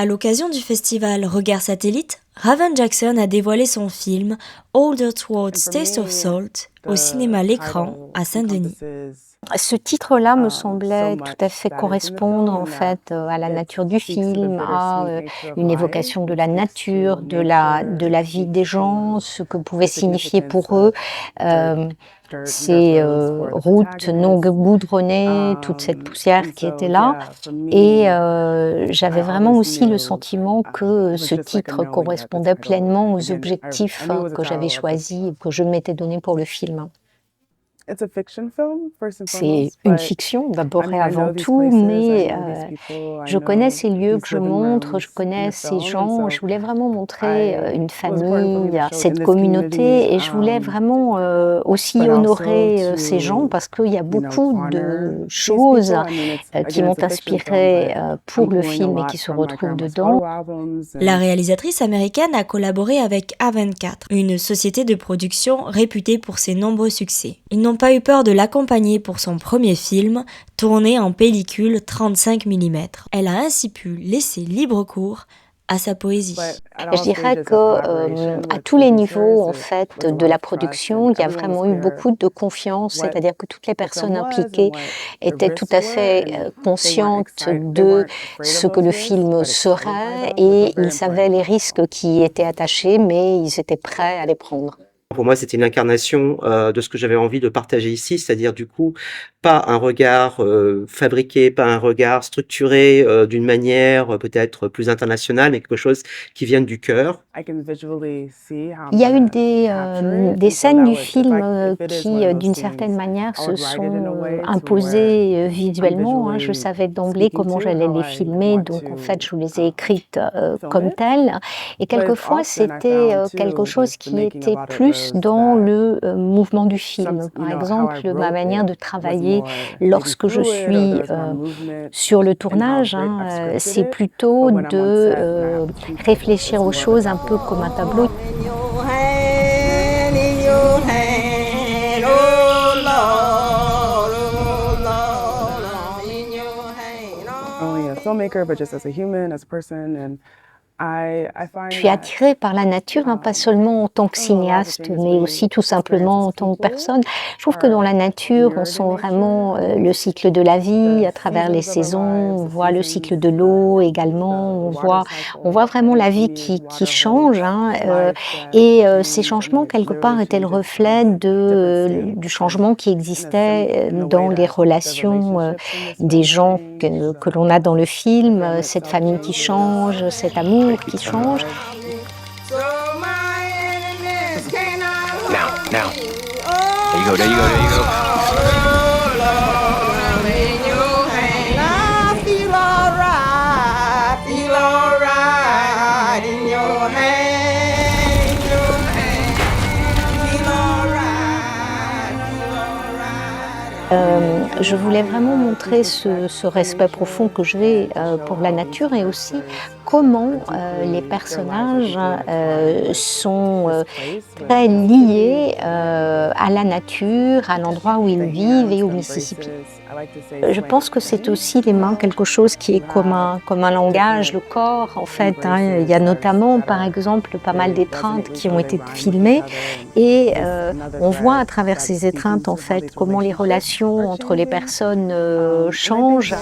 À l'occasion du festival Regard Satellite, Raven Jackson a dévoilé son film Older Towards Taste of Salt au cinéma L'Écran à Saint-Denis. Ce titre-là me semblait tout à fait correspondre en fait à la nature du film, à une évocation de la nature, de la vie des gens, ce que pouvait signifier pour eux ces routes non goudronnées, toute cette poussière qui était là. Et j'avais vraiment aussi le sentiment que ce titre correspondait pleinement aux objectifs que j'avais choisis et que je m'étais donné pour le film. C'est une fiction d'abord et avant tout, mais je connais ces lieux que je montre, je connais ces gens. Je voulais vraiment montrer une famille, cette communauté, et je voulais vraiment aussi honorer ces gens parce qu'il y a beaucoup de choses qui m'ont inspirée pour le film et qui se retrouvent dedans. La réalisatrice américaine a collaboré avec A24, une société de production réputée pour ses nombreux succès. Ils n'ont pas eu peur de l'accompagner pour son premier film, tourné en pellicule 35 mm. Elle a ainsi pu laisser libre cours à sa poésie. Je dirais que à tous les niveaux en fait de la production, il y a vraiment eu beaucoup de confiance, c'est-à-dire que toutes les personnes impliquées étaient tout à fait conscientes de ce que le film serait et ils savaient les risques qui y étaient attachés, mais ils étaient prêts à les prendre. Pour moi, c'était une incarnation de ce que j'avais envie de partager ici, c'est-à-dire du coup, pas un regard fabriqué, pas un regard structuré d'une manière peut-être plus internationale, mais quelque chose qui vienne du cœur. Il y a eu des scènes du film qui, d'une certaine manière, se sont imposées visuellement. Je savais d'emblée comment j'allais les filmer, donc en fait, je les ai écrites comme telles. Et quelquefois, c'était quelque chose qui était plus dans le mouvement du film. Par exemple, ma manière de travailler lorsque je suis sur le tournage, c'est plutôt de réfléchir aux choses un peu comme un tableau. Je suis attirée par la nature, pas seulement en tant que cinéaste, mais aussi tout simplement en tant que personne. Je trouve que dans la nature, on sent vraiment le cycle de la vie à travers les saisons. On voit le cycle de l'eau également. On voit vraiment la vie qui change. Et ces changements, quelque part, étaient le reflet du changement qui existait dans les relations des gens que l'on a dans le film, cette famille qui change, cet amour qui change. Now. There you go, there you go, there you go. Je voulais vraiment montrer ce respect profond que j'ai pour la nature et aussi comment les personnages sont très liés à la nature, à l'endroit où ils vivent et au Mississippi. Je pense que c'est aussi les mains quelque chose qui est comme un langage, le corps en fait. Il y a notamment par exemple pas mal d'étreintes qui ont été filmées et on voit à travers ces étreintes en fait comment les relations entre les personnes changent.